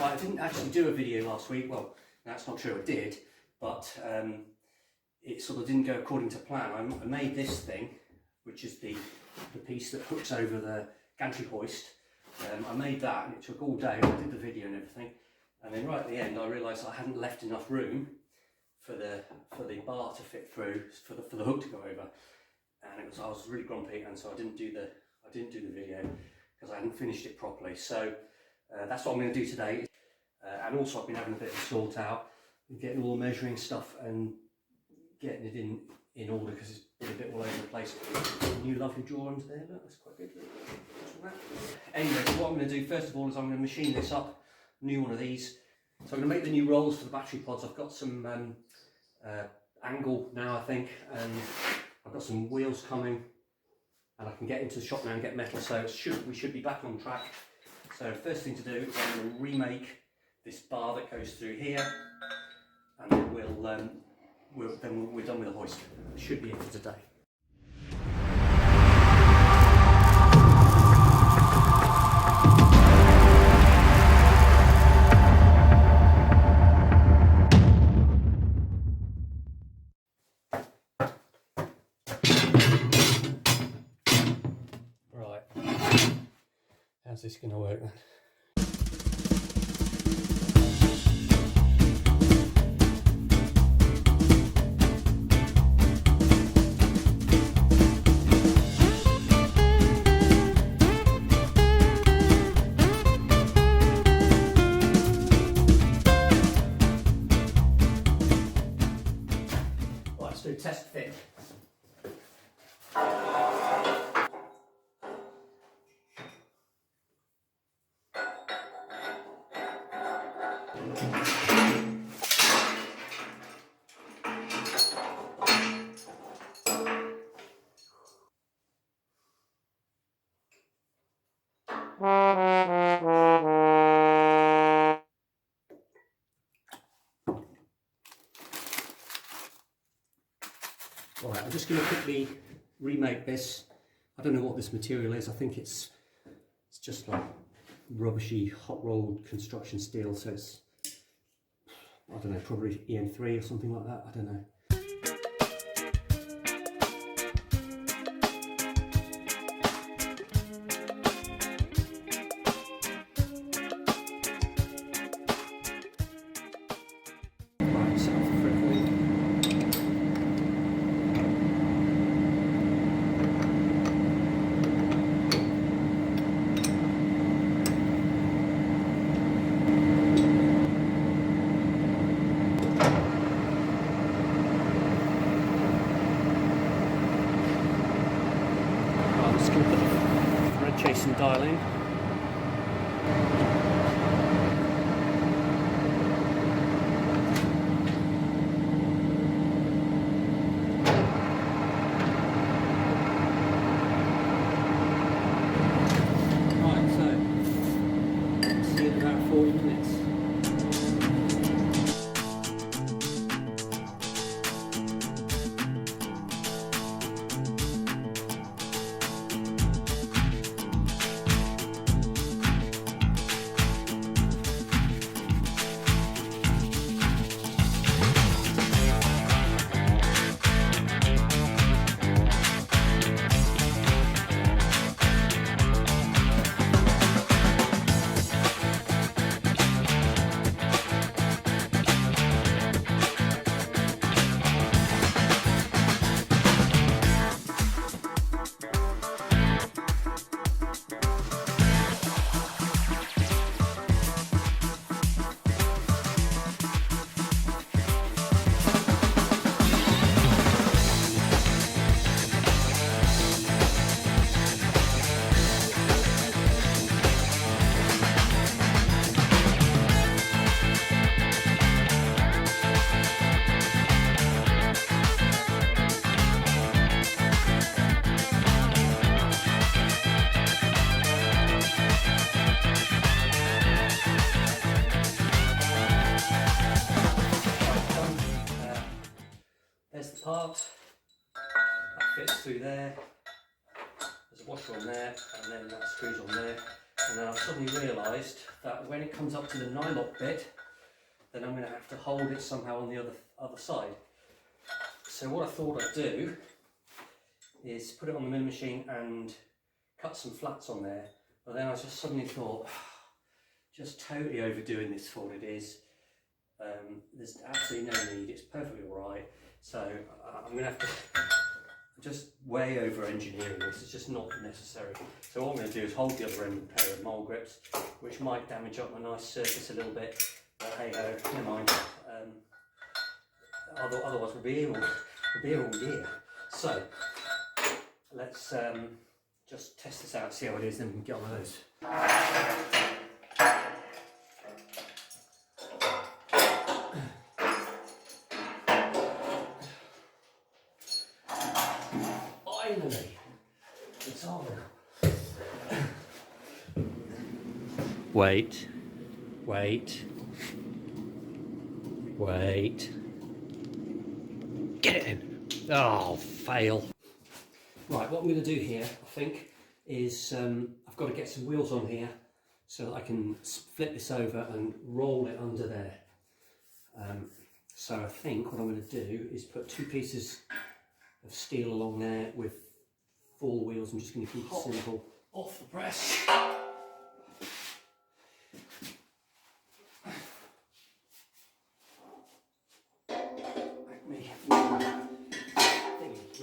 Right, I didn't actually do a video last week. Well, that's not true, I did, but it sort of didn't go according to plan. I made this thing, which is the piece that hooks over the gantry hoist. I made that and it took all day. I did the video and everything, and then right at the end I realised I hadn't left enough room for the bar to fit through, for the hook to go over, and I was really grumpy, and so I didn't do the video because I hadn't finished it properly. So that's what I'm going to do today. And also I've been having a bit of a sort out and getting all the measuring stuff and getting it in order, because it's been a bit all over the place. New lovely drawings there, look, that's quite good. Anyway, so what I'm going to do first of all is I'm going to machine this up, new one of these. So I'm going to make the new rolls for the battery pods. I've got some angle now, I think, and I've got some wheels coming, and I can get into the shop now and get metal, so we should be back on track. So first thing to do is I'm going to remake this bar that goes through here, and then we're done with the hoist. That should be it for today. Right, how's this going to work then? Let's do test fit. Alright, I'm just going to quickly remake this. I don't know what this material is. I think it's just like rubbishy hot rolled construction steel, so it's, I don't know, probably EM3 or something like that, I don't know. Right, set off the friction. Chasing dial in. Right, so see you in about 40 minutes. Part that fits through there. There's a washer on there, and then that screws on there. And then I've suddenly realised that when it comes up to the nylock bit, then I'm going to have to hold it somehow on the other side. So what I thought I'd do is put it on the milling machine and cut some flats on there. But then I just suddenly thought, just totally overdoing this for what it is. There's absolutely no need, it's perfectly alright. So I'm going to have to just way over engineering this, it's just not necessary. So what I'm going to do is hold the other end with a pair of mole grips, which might damage up my nice surface a little bit, but hey ho, never mind. Otherwise we'll be here all year. So let's just test this out, see how it is, then we can get on with those. Finally, it's on. Wait. Get it in. Oh, fail. Right, what I'm going to do here, I think, is I've got to get some wheels on here so that I can flip this over and roll it under there. So I think what I'm going to do is put 2 pieces of steel along there with 4 wheels. I'm just going to keep it simple. Off the press.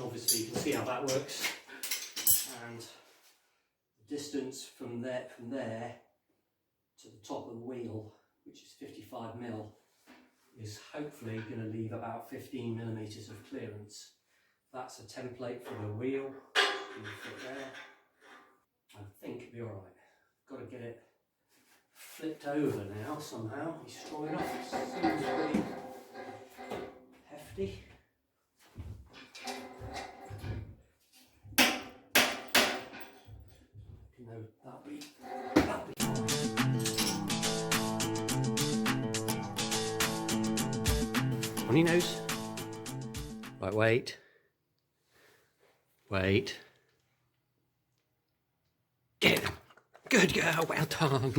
Obviously you can see how that works, and the distance from there to the top of the wheel, which is 55mm, is hopefully going to leave about 15mm of clearance. That's a template for the wheel. There. I think it'll be alright. Got to get it flipped over now somehow. He's strong enough. Seems pretty hefty. That'll be on your nose. Right, wait. Get it. Good girl, well done.